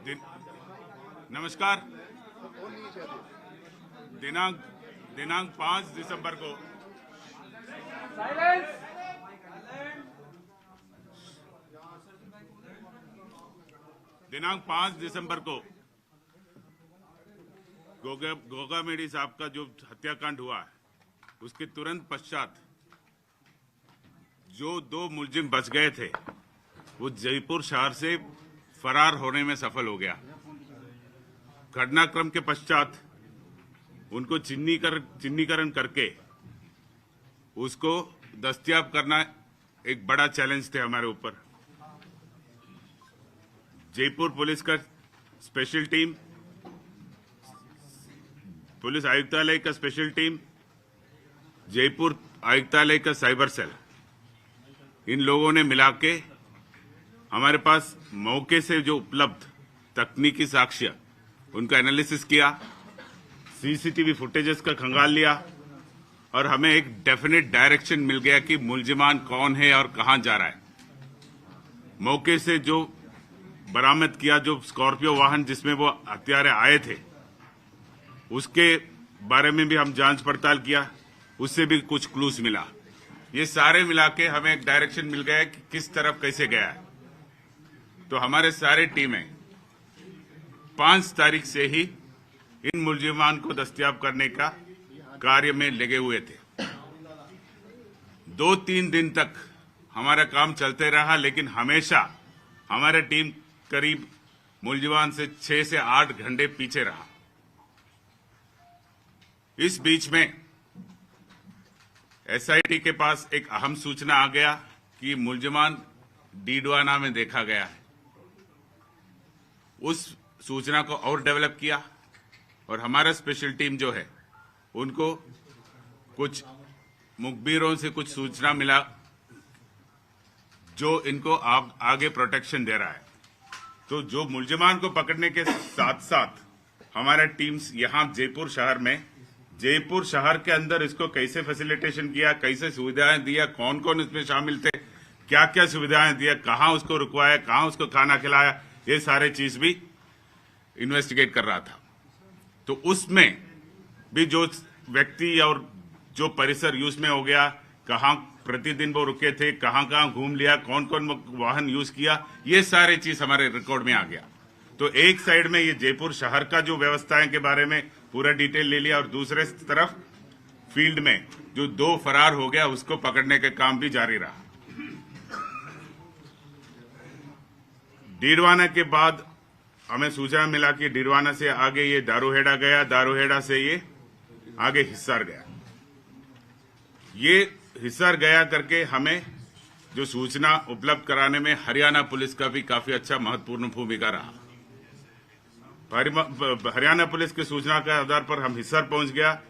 दिन- नमस्कार। दिनांक दिनांक 5 दिसंबर को दिनांक 5 दिसंबर को गोगा मेडी साहब का जो हत्याकांड हुआ है, उसके तुरंत पश्चात जो 2 मुलजिम बच गए थे वो जयपुर शहर से फरार होने में सफल हो गया। घटनाक्रम के पश्चात उनको चिन्हीकरण करके उसको दस्तयाब करना एक बड़ा चैलेंज थे हमारे ऊपर। जयपुर पुलिस का स्पेशल टीम, पुलिस आयुक्तालय का स्पेशल टीम, जयपुर आयुक्तालय का साइबर सेल, इन लोगों ने मिला के हमारे पास मौके से जो उपलब्ध तकनीकी साक्ष्य उनका एनालिसिस किया, सीसीटीवी फुटेजेस का खंगाल लिया और हमें एक डेफिनेट डायरेक्शन मिल गया कि मुलजिमान कौन है और कहां जा रहा है। मौके से जो बरामद किया, जो स्कॉर्पियो वाहन जिसमें वो हत्यारे आए थे, उसके बारे में भी हम जांच पड़ताल किया, उससे भी कुछ क्लूज मिला। ये सारे मिला के हमें एक डायरेक्शन मिल गया कि किस तरफ कैसे गया है। तो हमारे सारे टीमें 5 तारीख से ही इन मुलजिमान को दस्तयाब करने का कार्य में लगे हुए थे। 2-3 दिन तक हमारा काम चलते रहा, लेकिन हमेशा हमारा टीम करीब मुलजिमान से 6 से 8 घंटे पीछे रहा। इस बीच में एसआईटी के पास एक अहम सूचना आ गया कि मुलजिमान डीडवाना में देखा गया है। उस सूचना को और डेवलप किया और हमारा स्पेशल टीम जो है उनको कुछ मुखबिरों से कुछ सूचना मिला जो इनको आगे प्रोटेक्शन दे रहा है। तो जो मुलजिमान को पकड़ने के साथ साथ हमारा टीम्स यहां जयपुर शहर के अंदर इसको कैसे फैसिलिटेशन किया, कैसे सुविधाएं दिया, कौन कौन इसमें शामिल थे, क्या क्या सुविधाएं दिया, कहां उसको रुकवाया, कहां उसको खाना खिलाया, ये सारे चीज भी इन्वेस्टिगेट कर रहा था। तो उसमें भी जो व्यक्ति और जो परिसर यूज में हो गया, कहां प्रतिदिन वो रुके थे, कहां कहां घूम लिया, कौन कौन वाहन यूज किया, ये सारे चीज हमारे रिकॉर्ड में आ गया। तो एक साइड में ये जयपुर शहर का जो व्यवस्थाएं के बारे में पूरा डिटेल ले लिया और दूसरे तरफ फील्ड में जो 2 फरार हो गया उसको पकड़ने का काम भी जारी रहा। डीडवाना के बाद हमें सूचना मिला कि डीडवाना से आगे ये दारूहेड़ा गया, दारूहेड़ा से ये आगे हिसार गया। ये हिसार गया करके हमें जो सूचना उपलब्ध कराने में हरियाणा पुलिस का भी काफी अच्छा महत्वपूर्ण भूमिका रहा। हरियाणा पुलिस की सूचना के आधार पर हम हिसार पहुंच गया।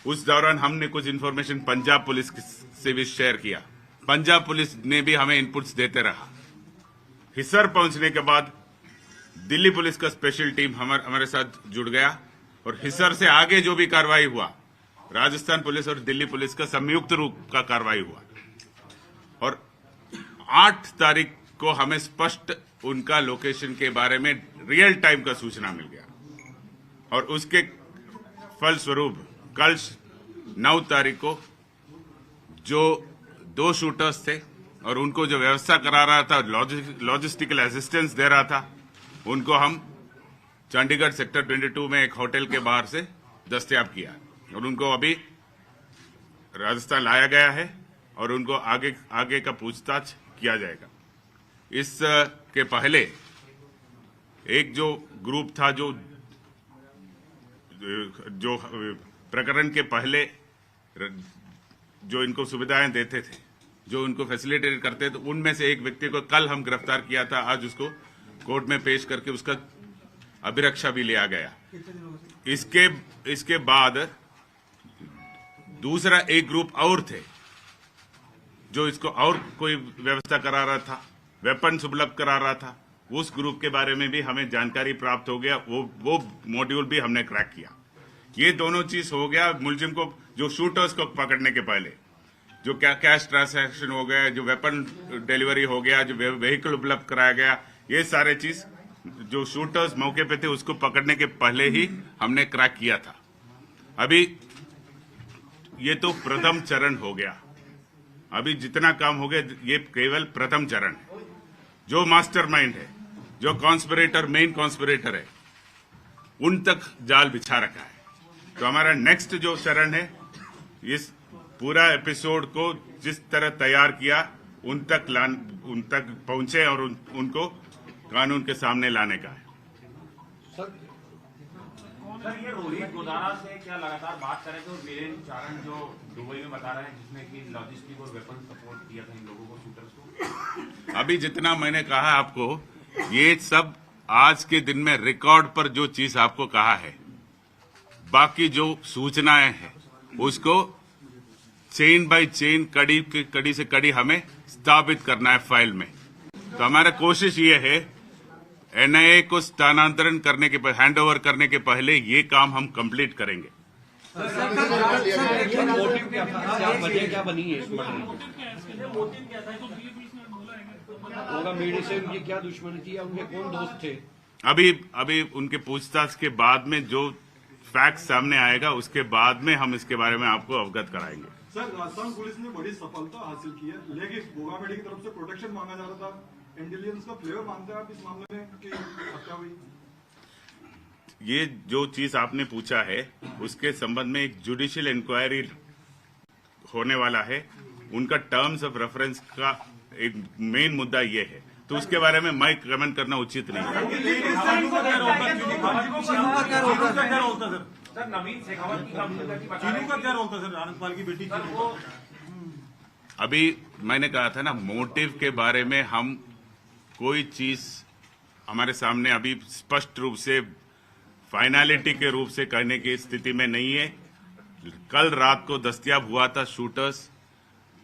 उस दौरान हमने कुछ इन्फॉर्मेशन पंजाब पुलिस से भी शेयर किया। पंजाब पुलिस ने भी हमें इनपुट्स देते रहा। हिसार पहुंचने के बाद दिल्ली पुलिस का स्पेशल टीम हमारे साथ जुड़ गया और हिसार से आगे जो भी कार्रवाई हुआ, राजस्थान पुलिस और दिल्ली पुलिस का संयुक्त रूप का कार्रवाई हुआ और 8 तारीख को हमें स्पष्ट उनका लोकेशन के बारे में रियल टाइम का सूचना मिल गया और उसके फलस्वरूप कल 9 तारीख को जो 2 शूटर्स थे और उनको जो व्यवस्था करा रहा था, लॉजिस्टिकल असिस्टेंस दे रहा था, उनको हम चंडीगढ़ सेक्टर 22 में एक होटल के बाहर से दस्तयाब किया और उनको अभी राजस्थान लाया गया है और उनको आगे का पूछताछ किया जाएगा। इस के पहले एक जो ग्रुप था जो प्रकरण के पहले जो इनको सुविधाएं देते थे, जो उनको फैसिलिटेट करते थे, उनमें से एक व्यक्ति को कल हम गिरफ्तार किया था। आज उसको कोर्ट में पेश करके उसका अभिरक्षा भी लिया गया। इसके बाद दूसरा एक ग्रुप और थे जो इसको और कोई व्यवस्था करा रहा था, वेपन्स उपलब्ध करा रहा था। उस ग्रुप के बारे में भी हमें जानकारी प्राप्त हो गया। वो मॉड्यूल भी हमने क्रैक किया। ये दोनों चीज हो गया। मुलजिम को, जो शूटर्स को पकड़ने के पहले जो कैश ट्रांसैक्शन हो गया, जो वेपन डिलीवरी हो गया, जो व्हीकल उपलब्ध कराया गया, ये सारे चीज जो शूटर्स मौके पे थे उसको पकड़ने के पहले ही हमने क्रैक किया था। अभी ये तो प्रथम चरण हो गया, अभी जितना काम हो गया ये केवल प्रथम चरण है। जो मास्टरमाइंड है, जो कॉन्स्पिरेटर, मेन कॉन्स्पिरेटर है, उन तक जाल बिछा रखा है। तो हमारा नेक्स्ट जो चरण है, इस पूरा एपिसोड को जिस तरह तैयार किया उन तक पहुंचे और उनको कानून के सामने लाने का है। सर ये रोहित गोदारा से क्या लगातार बात करें तो वीरेंद्र चारण जो दुबई में बता रहे हैं जिसने कि लॉजिस्टिक और वेपन सपोर्ट किया था इन लोगों को, शूटर्स को। अभी जितना मैंने कहा आपको, ये सब आज के दिन में रिकॉर्ड पर जो चीज आपको कहा है, बाकी जो सूचनाएं हैं उसको चेन बाय चेन, कड़ी से कड़ी हमें स्थापित करना है फाइल में। तो हमारा कोशिश ये है, एनआईए को स्थानांतरण करने के हैंडओवर करने के पहले ये काम हम कंप्लीट करेंगे। क्या बनी है इस मीडिया से उनकी क्या दुश्मनी थी, उनके कौन दोस्त थे? अभी उनके पूछताछ के बाद में जो फैक्ट सामने आएगा उसके बाद में हम इसके बारे में आपको अवगत कराएंगे। सर, राजस्थान पुलिस ने बड़ी सफलता हासिल की है, लेकिन गोगामेडी की तरफ से प्रोटेक्शन मांगा जा रहा था। इंटेलिजेंस का फ्लेवर मानते हैं आप इस मामले में कि हत्या हुई? ये जो चीज आपने पूछा है उसके संबंध में एक जुडिशियल इंक्वायरी होने वाला है। उनका टर्म्स ऑफ रेफरेंस का एक मेन मुद्दा ये है, तो उसके बारे में मैं कमेंट करना उचित नहीं है। सर नवीन शेखावत की चीनू का क्या रोल था सर, आनंदपाल की बेटी चीनू को? अभी मैंने कहा था ना, मोटिव के बारे में हम कोई चीज हमारे सामने अभी स्पष्ट रूप से फाइनलिटी के रूप से कहने की स्थिति में नहीं है। कल रात को दस्तयाब हुआ था शूटर्स,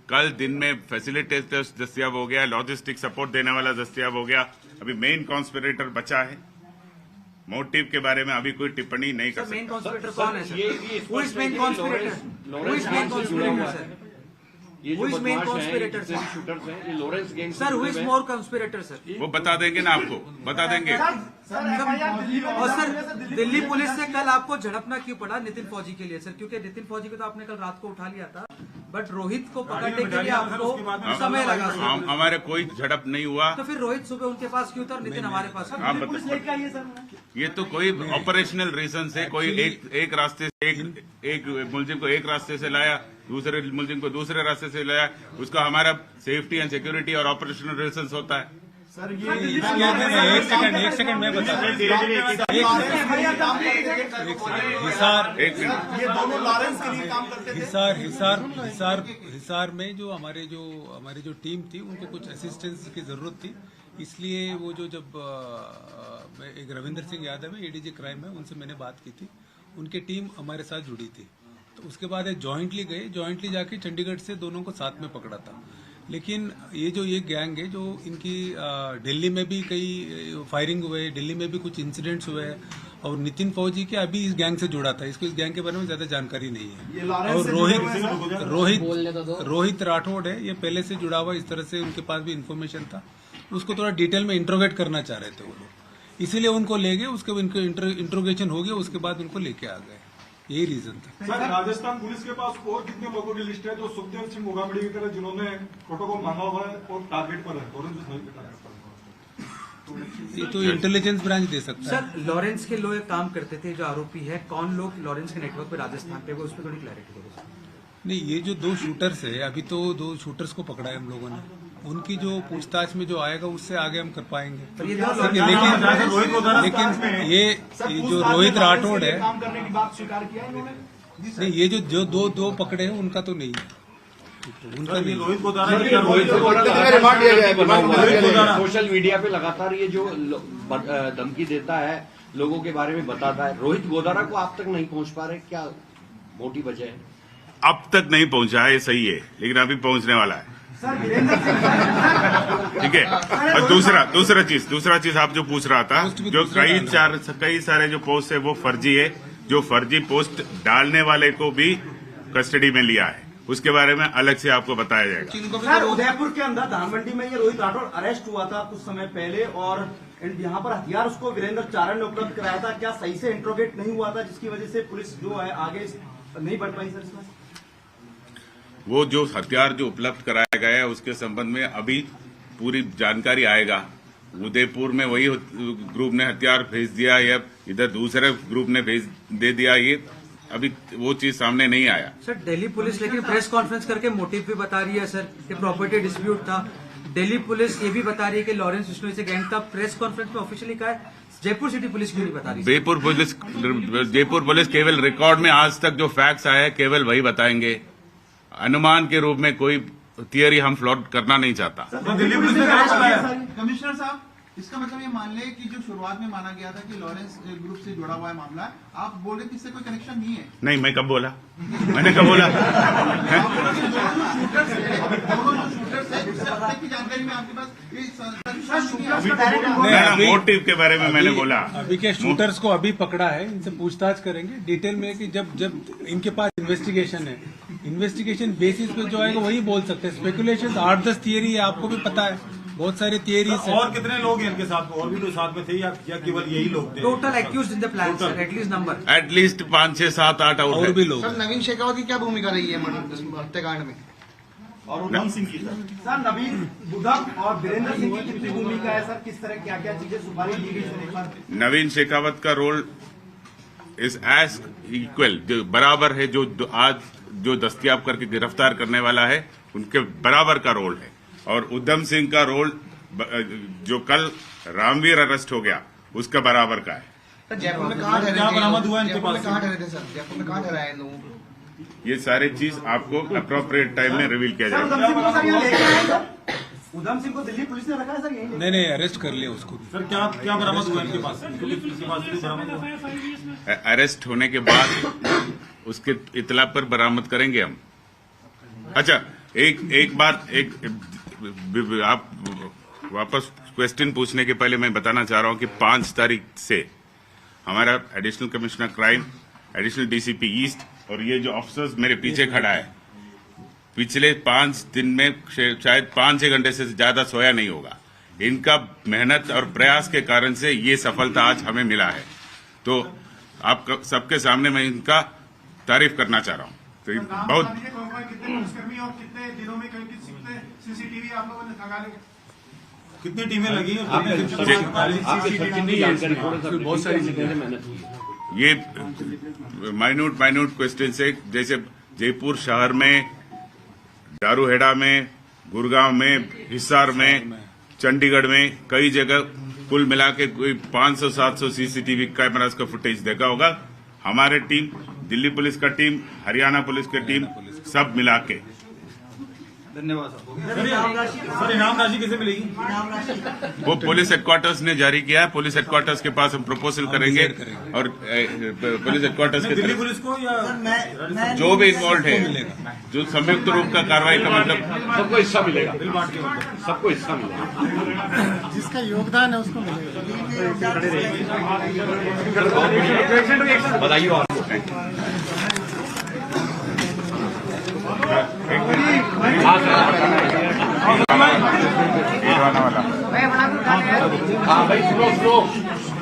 कल दिन में फैसिलिटेटर्स दस्तयाब हो गया, लॉजिस्टिक सपोर्ट देने वाला दस्तयाब हो गया। अभी मेन कॉन्स्पिरेटर बचा है। मोटिव के बारे में अभी कोई टिप्पणी नहीं कर सकता। मेन कॉन्स्पिरेटर कौन है sir? Who is main conspirator? Who is main conspirator sir? ये Who is main conspirator जो शूटर्स हैं, ये Lawrence gang Sir, who is more conspirator sir? वो बता देंगे ना, आपको बता देंगे। और सर दिल्ली पुलिस से कल आपको झड़पना क्यों पड़ा नितिन फौजी के लिए सर? क्योंकि नितिन फौजी को तो आपने कल रात को उठा लिया था, बट रोहित को पकड़ने के लिए आपको समय लगा सर। हमारे कोई झड़प नहीं हुआ। तो फिर रोहित सुबह उनके पास क्यों था और नितिन हमारे पास? आप बताइए। ये तो कोई ऑपरेशनल रीजन से कोई एक रास्ते से एक मुलजिम को एक रास्ते से लाया, दूसरे मुलजिम को दूसरे रास्ते से लाया। उसका हमारा सेफ्टी एंड सिक्योरिटी और ऑपरेशनल रीजन होता है। सर ये एक सेकंड मैं बता ये दोनों लॉरेंस के लिए काम करते थे। हिसार में जो हमारी जो टीम थी उनको कुछ असिस्टेंस की जरूरत थी, इसलिए वो जो जब एक रविंदर सिंह यादव है, एडीजी क्राइम है, उनसे मैंने बात की थी। उनकी टीम हमारे साथ जुड़ी थी, तो उसके बाद जॉइंटली जाके चंडीगढ़ से दोनों को साथ में पकड़ा था। लेकिन ये गैंग है जो इनकी दिल्ली में भी कई फायरिंग हुए, दिल्ली में भी कुछ इंसिडेंट्स हुए, और नितिन फौजी के अभी इस गैंग से जुड़ा था। इसको इस गैंग के बारे में ज्यादा जानकारी नहीं है। और रोहित राठौड़ है, ये पहले से जुड़ा हुआ, इस तरह से उनके पास भी इंफॉर्मेशन था। उसको थोड़ा डिटेल में इंट्रोगेट करना चाह रहे थे वो लोग, इसीलिए उनको ले गए। उसके इंट्रोगेशन हो गया, उसके बाद उनको लेके आ गए। यही रीजन था। सर, राजस्थान पुलिस के पास और कितने लोगों की लिस्ट है जो सुखदेव सिंह गोगामेडी की तरह जिन्होंने प्रोटोकॉल मांगा हुआ है और टारगेट पर है? ये तो इंटेलिजेंस ब्रांच दे सकता है। सर लॉरेंस के लोग काम करते थे, जो आरोपी है, कौन लोग लॉरेंस के नेटवर्क पे राजस्थान पे, वो उस पर थोड़ी क्लैरिटी दो सर। नहीं, ये जो 2 शूटर्स है, अभी तो 2 शूटर्स को पकड़ा है हम लोगों ने। उनकी जो पूछताछ में जो आएगा उससे आगे हम कर पाएंगे। लेकिन ये जो रोहित राठौड़ है, काम करने की बात स्वीकार किया इन्होंने? नहीं, ये जो दो पकड़े हैं उनका तो नहीं है, उनका नहीं। रोहित गोदारा सोशल मीडिया पे लगातार ये जो धमकी देता है, लोगों के बारे में बताता है, रोहित गोदारा को आप तक नहीं पहुंच पा रहे, क्या मोटी वजह है? अब तक नहीं पहुंचा है, ये सही है, लेकिन अभी पहुंचने वाला है। ठीक है। और दूसरा चीज आप जो पूछ रहा था, जो कई सारे जो पोस्ट है वो फर्जी है। जो फर्जी पोस्ट डालने वाले को भी कस्टडी में लिया है। उसके बारे में अलग से आपको बताया जाएगा। सर, उदयपुर के अंदर धान मंडी में ये रोहित राठौर अरेस्ट हुआ था कुछ समय पहले और यहाँ पर हथियार उसको वीरेंद्र चारण ने उपलब्ध कराया था। क्या सही से इंट्रोगेट नहीं हुआ था जिसकी वजह से पुलिस जो है आगे नहीं बढ़ पाई? सर, इसमें वो जो हथियार जो उपलब्ध कराया गया है उसके संबंध में अभी पूरी जानकारी आएगा। उदयपुर में वही ग्रुप ने हथियार भेज दिया या इधर दूसरे ग्रुप ने भेज दे दिया, ये अभी वो चीज सामने नहीं आया। सर, दिल्ली पुलिस लेकिन प्रेस कॉन्फ्रेंस करके मोटिव भी बता रही है सर कि प्रॉपर्टी डिस्प्यूट था। दिल्ली पुलिस ये भी बता रही है कि लॉरेंस बिश्नोई से गैंग था। प्रेस कॉन्फ्रेंस में ऑफिशियली कहा है। जयपुर सिटी पुलिस क्यों नहीं बता रही? जयपुर पुलिस केवल रिकॉर्ड में आज तक जो फैक्ट्स आए केवल वही बताएंगे। अनुमान के रूप में कोई थियरी हम फ्लॉट करना नहीं चाहता। दिल्ली पुलिस ने कमिश्नर साहब, इसका मतलब ये मान लें कि जो शुरुआत में माना गया था कि लॉरेंस ग्रुप से जुड़ा हुआ है मामला, आप बोल रहे कि इससे कोई कनेक्शन नहीं है? नहीं, मैं कब बोला? मैंने कब बोला? की जानकारी में आपके पास मोटिव के बारे में मैंने बोला। अभी के शूटर्स को अभी पकड़ा है, इनसे पूछताछ करेंगे डिटेल में कि जब इनके पास इन्वेस्टिगेशन है, इन्वेस्टिगेशन बेसिस पे जो आएगा वही बोल सकते हैं। स्पेकुलेशन 8-10 थियरी है, आपको भी पता है, बहुत सारे थियरीज है। और कितने लोग हैं इनके साथ? और भी तो साथ में थे या केवल यही लोग थे? Total accused in the plan sir, at least number at least 5, 6, 7, 8 out और है। भी लोग। सर, नवीन शेखावत की क्या भूमिका रही है हत्याकांड में? और उधम सिंह की सर, नवीन बुधम और वीरेंद्र सिंह की कितनी भूमिका है सर? किस तरह क्या क्या चीजें सुपारी दी गई सर? एक बार नवीन शेखावत का रोल इज एज इक्वल, जो बराबर है, जो आज जो दस्तयाब करके गिरफ्तार करने वाला है उनके बराबर का रोल है। और उधम सिंह का रोल जो कल रामवीर अरेस्ट हो गया उसका बराबर का है। जयपुर में कहाँ ठहरे क्या थे? बरामद हुआ इनके जयपुर में पास? कहाँ ठहरे थे सर? जयपुर में कहाँ ठहराए इन लोगों को? ये सारी चीज आपको अप्रोप्रिएट टाइम में रिवील किया सर, जाएगा। उधम सिंह को सर यहाँ लेके आए सर? उधम सिंह को दिल्ली पुलिस ने रखा है सर यहीं? नहीं, अरेस्ट कर लिया उसको। सर, क्या बरामद हुआ इनके पास? पुलिस के पास भी बरामद हुआ? अरेस्ट होने के बाद उसके इतला पर बरामद करेंगे हम। अच्छा, एक बात आप वापस क्वेश्चन पूछने के पहले मैं बताना चाह रहा हूं कि 5 तारीख से हमारा additional commissioner crime, additional DCP east और ये जो ऑफिसर्स मेरे पीछे खड़ा है, पिछले 5 दिन में शायद 5-6 घंटे से ज्यादा सोया नहीं होगा। इनका मेहनत और प्रयास के कारण से ये सफलता आज हमें मिला है। तो आप सबके सामने मैं इनका तारीफ करना चाह रहा हूं। तो बहुत कितने पुलिसकर्मी और कितने दिनों में कितने सीसीटीवी आप लोगों ने लगा लिए? कितनी टीमें लगी? आपके सचिन जानकारी बहुत सारी चीजें मेहनत की। ये माइन्यूट क्वेश्चन से, जैसे जयपुर शहर में, दारूहेड़ा में, गुड़गांव में, हिसार में, चंडीगढ़ में कई जगह कुल मिला के कोई 500-700 सीसीटीवी कैमरास का फुटेज देखा होगा। हमारे टीम, दिल्ली पुलिस का टीम, हरियाणा पुलिस की टीम, सब मिला के। धन्यवाद सर, इनाम राशि किसे मिलेगी? वो पुलिस हेडक्वार्टर्स ने जारी किया है। पुलिस हेडक्वार्टर्स के पास हम प्रपोजल करेंगे और पुलिस हेडक्वार्टर्स के दिल्ली तरफ पुलिस को या जो भी इन्वॉल्व है, जो संयुक्त रूप का कार्रवाई का मतलब सबको हिस्सा मिलेगा, सबको हिस्सा मिलेगा। जिसका योगदान है उसको मिलेगा। बताइए आपको। हाँ भाई, स्लो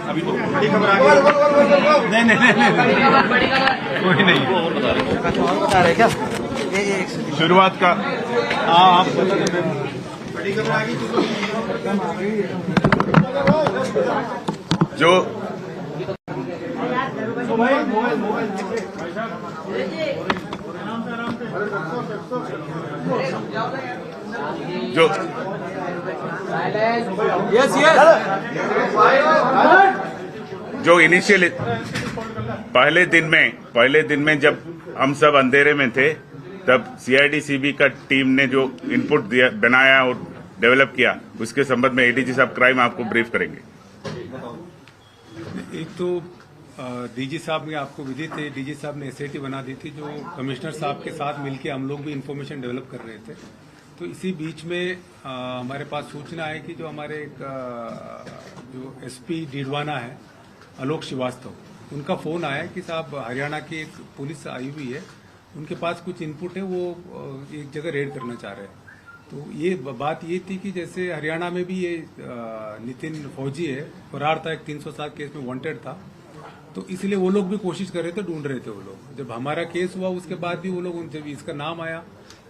अभी तो बड़ी खबर आ गई। नहीं कोई नहीं। बता रहे क्या? शुरुआत का आप बड़ी खबर आ गई जो जो जो इनिशियल पहले दिन में जब हम सब अंधेरे में थे, तब सीआईडी-सीबी का टीम ने जो इनपुट दिया, बनाया और डेवलप किया, उसके संबंध में एडीजी साहब क्राइम आपको ब्रीफ करेंगे। एक तो डीजी साहब ने आपको विदित है, डीजी साहब ने एसआईटी बना दी थी, जो कमिश्नर साहब के साथ मिलकर हम लोग भी इंफॉर्मेशन डेवलप कर रहे थे। तो इसी बीच में हमारे पास सूचना है कि जो हमारे जो एसपी डीडवाना है, आलोक श्रीवास्तव, उनका फोन आया कि साहब हरियाणा की एक पुलिस आई हुई है उनके पास कुछ इनपुट है, वो एक जगह रेड करना चाह रहे हैं। तो ये बात ये थी कि जैसे हरियाणा में भी ये नितिन फौजी है, फरार था, एक 307 केस में वांटेड था, तो इसलिए वो लोग भी कोशिश कर रहे थे, ढूंढ रहे थे वो लोग। जब हमारा केस हुआ उसके बाद भी वो लोग, जब इसका नाम आया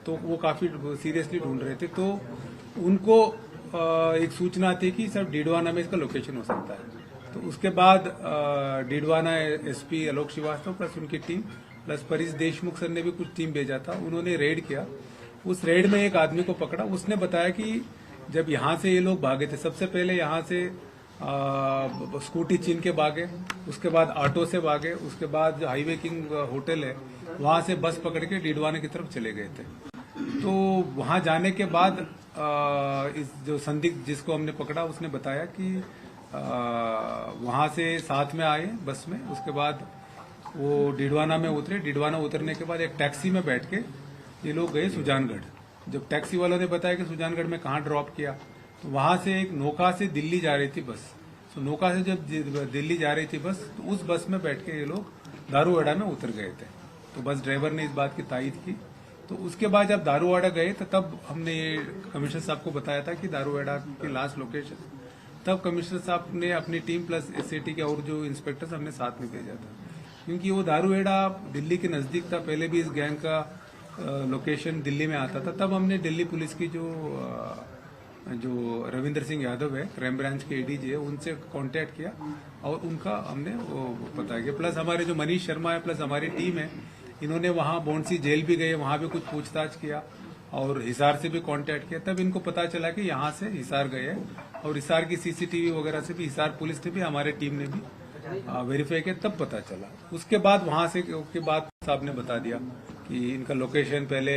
तो वो काफी सीरियसली ढूंढ रहे थे। तो उनको एक सूचना थी कि सर डीडवाना में इसका लोकेशन हो सकता है। तो उसके बाद डीडवाना एसपी आलोक श्रीवास्तव प्लस उनकी team plus Paresh Deshmukh sir ने भी कुछ टीम भेजा था, उन्होंने रेड किया। उस रेड में एक आदमी को पकड़ा। उसने बताया कि जब यहाँ से ये लोग भागे थे, सबसे पहले यहाँ से स्कूटी छीन के भागे, उसके बाद ऑटो से भागे, उसके बाद जो हाईवे किंग होटल है वहां से बस पकड़ के डीडवाना की तरफ चले गए थे। तो वहां जाने के बाद इस जो संदिग्ध जिसको हमने पकड़ा उसने बताया कि वहां से साथ में आए बस में, उसके बाद वो डीडवाना में उतरे। डीडवाना उतरने के बाद एक टैक्सी में बैठ के ये लोग गए सुजानगढ़। जब टैक्सी वालों ने बताया कि सुजानगढ़ में कहाँ ड्रॉप किया, तो वहां से एक नौका से दिल्ली जा रही थी बस। तो नौका से जब दिल्ली जा रही थी बस, तो उस बस में बैठ के ये लोग दारूवाड़ा में उतर गए थे। तो बस ड्राइवर ने इस बात की तायीद की। तो उसके बाद जब दारूवाड़ा गए तो तब हमने ये कमिश्नर साहब को बताया था कि दारूवाड़ा की लास्ट लोकेशन। तब कमिश्नर साहब ने अपनी टीम प्लस एसएटी के और जो इंस्पेक्टर्स हमने साथ में भेजा था, क्योंकि वो दारूवाड़ा दिल्ली के नजदीक था। पहले भी इस गैंग का लोकेशन दिल्ली में आता था। तब हमने दिल्ली पुलिस की जो रविंद्र सिंह यादव है, क्राइम ब्रांच के एडीजी है, उनसे कांटेक्ट किया और उनका हमने वो पता किया। प्लस हमारे जो मनीष शर्मा है प्लस हमारी टीम है, इन्होंने वहां बॉन्सी जेल भी गए, वहां भी कुछ पूछताछ किया और हिसार से भी कांटेक्ट किया। तब इनको पता चला कि यहाँ से हिसार गए हैं और हिसार की सीसीटीवी वगैरह से भी हिसार पुलिस ने भी, हमारे टीम ने भी वेरीफाई किया, तब पता चला। उसके बाद वहां से के बाद साहब ने बता दिया कि इनका लोकेशन पहले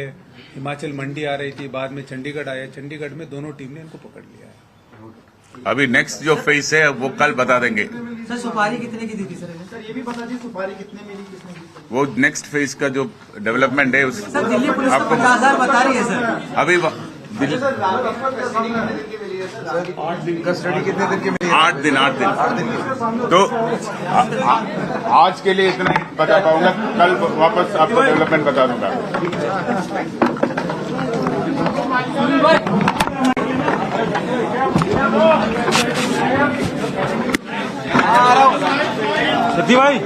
हिमाचल मंडी आ रही थी, बाद में चंडीगढ़ आया। चंडीगढ़ में दोनों टीम ने इनको पकड़ लिया है। अभी नेक्स्ट जो फेस है वो कल बता देंगे। सर सुपारी कितने की दी थी सर? सर ये भी बता दीजिए सुपारी कितने मिली, किसने दी? वो नेक्स्ट फेज का जो डेवलपमेंट है उस सर दिल्ली पुलिस को 50,000 बता रही है सर। अभी सर रात आपको कस्टडी कितने दिन की मिली है सर? 8 दिन कस्टडी कितने दिन की मिली? 8 दिन। तो आज के लिए इतना ही बता पाऊंगा, कल वापस आपको डेवलपमेंट बता दूंगा। सती भाई